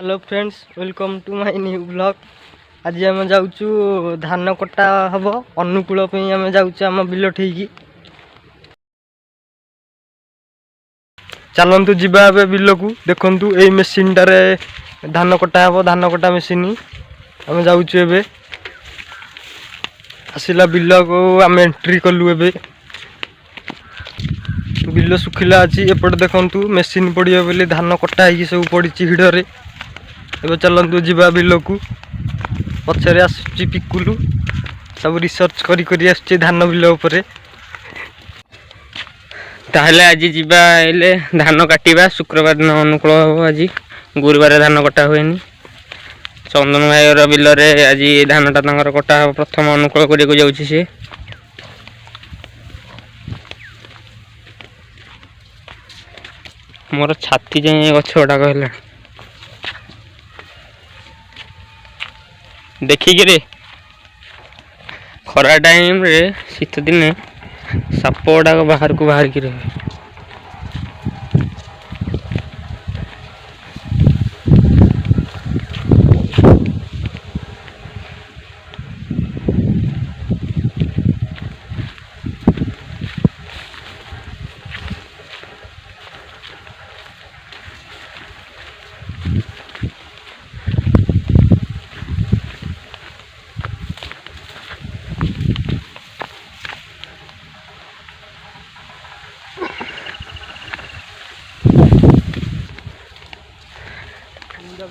Hello friends, welcome to my new blog. आज आम जाऊँ धान कटा हम अनुकूल आम जाऊँ बिल ठीक। चलतु जा बिल को देखु यही मेसीन टारे धान कटा हम। धान कटा मेसीन आम जाऊँ आसला बिल को आम एंट्री कलु। ए बिल सुखिला अच्छी एपटे देखु मेसीन पड़े बोली धान कटा हो सब पड़ी हिड़े। एवं चलतु जा बिल को पचर आसुची पिकुलु सब रिसर्च करी आसुची धान बिल उपर। ताहले आज जीवा धान काटिबा शुक्रवार दिन अनुकूल हम। आज गुरुवार धान कटा हुए। चंदन भाई बिल रे आज धानटा तंकर कटा हम। प्रथम अनुकूल करने जाऊँगी सी मोर छाती जाए गछ गुड़ाक है देखिकी। खरा टाइम रे शीत दिने साप गुड़ाक बाहर को बाहर की रहे।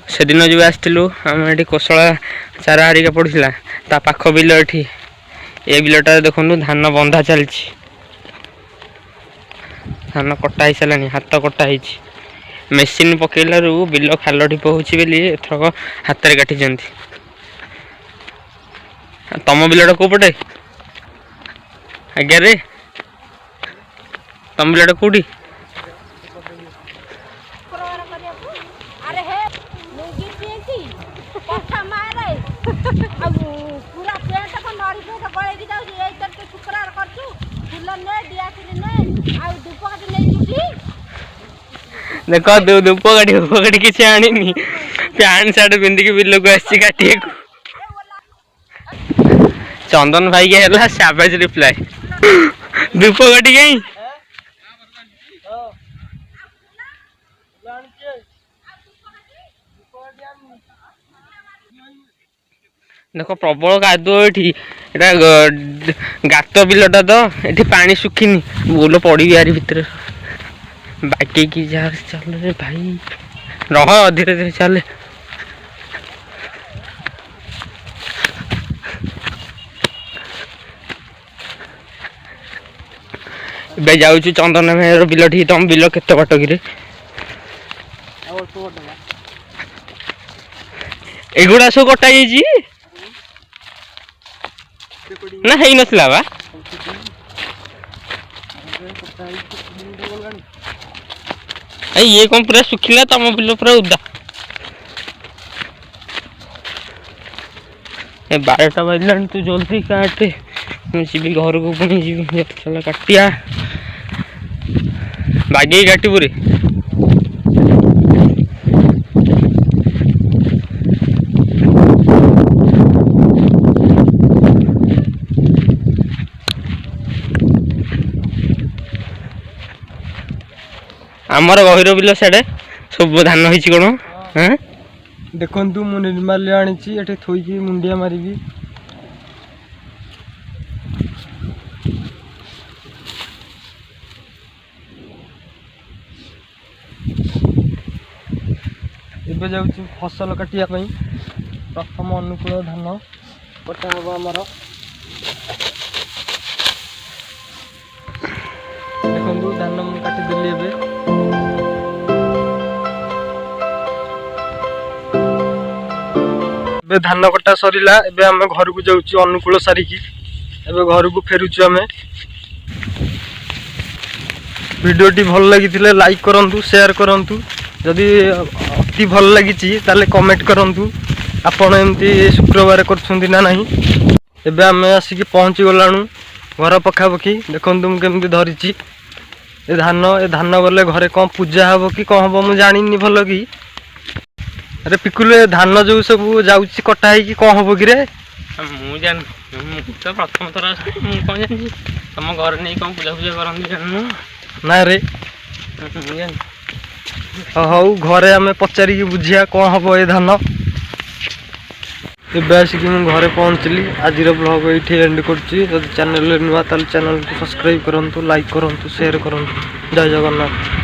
से दिन जो आसलु आम ये कोसला चारा हारिका पड़ा ता पाख बिल ये बिलटा देखु धान बंधा चली। धान कटा हो सारे हाथ कटा हो मेसीन पकड़ू बिल खाल ढीप होली एथरक हाथ में काटी। तम बिलटा कौ पटे आज्ञा रे तम बिलटा कौटी देख धूपकाठी किसी आनी पैंट सार्ट पिंधिक बिल को आसी काटे। चंदन भाई के है सावेज रिप्लाई धूपकाठी कहीं देख प्रबल कादुओ ये गात बिलटा तो ये पानी सुखीनी बोल पड़ी यार भितर बाटे की जा चल रे भाई रह धीरे धीरे चल। बे जाऊँ चंदन भाई बिल ठीक। तुम बिल केते बाट कि एगुड़ा सब कटा ना है नसला बा ये कौन पूरा सुखिला तम बिल पूरा उदा। 12टा बजला तू जल्दी काटे जी घर को पुणी जी चल काटिया बागे काटबू रे। आमर गहिर बिल साढ़े सब धान होती कौन हाँ देखु मु निर्माल्य आनी थोकी मुंडिया मारिकी एबे जाऊँ फसल काटिया प्रथम अनुकूल धान कटा हम। आमर देखु धान मुझे काटिदेली ए धान कटा सरीला। एबे आम घर को जाऊँ अनुकूल सारिकी एबे घर को फेरुचु। आम वीडियोटी भल लगी लाइक करंतु शेयर करंतु जदि अति भल लगी ताले कमेंट करंतु आपण एमती शुक्रवार करछुंदी ना नहीं। एबे आम आसिक पहुँची गलाणु घर पखापखी देखु केमती धरी ए धान गले घरे कौन पूजा हम कि कौन हम मुझे जानी भल कि ଆରେ ପିକୁଲୁ ଏ ଧାନ ଯୋଉ ସବୁ ଯାଉଛି କଟା ହେଇକି କଣ ହବ କି ରେ? ମୁଁ ଜାଣିନି, ମୁଁ ତ ପ୍ରଥମ ଥର ଆସିଲି, ମୁଁ କଣ ଜାଣିଛି? ତମ ଘରେ ନେଇ କଣ ପୂଜା ଫୂଜା କରନ୍ତି ଜାଣିନୁ? ନା ରେ। ମୁଁ ଜାଣିନି। ହଉ ଘରେ ଆମେ ପଚାରିକି ବୁଝିବା କଣ ହବ ଏ ଧାନ। ଏବେ ଆସିକି ମୁଁ ଘରେ ପହଞ୍ଚିଲି। ଆଜିର ବ୍ଲଗ ଏଇଠି ଏଣ୍ଡ କରୁଛି। ଯଦି ଚ୍ୟାନେଲରେ ନୂଆ ତାହେଲେ ଚ୍ୟାନେଲକୁ ସବସ୍କ୍ରାଇବ୍ କରନ୍ତୁ, ଲାଇକ୍ କରନ୍ତୁ, ସେୟାର କରନ୍ତୁ। ଜୟ ଜଗନ୍ନାଥ।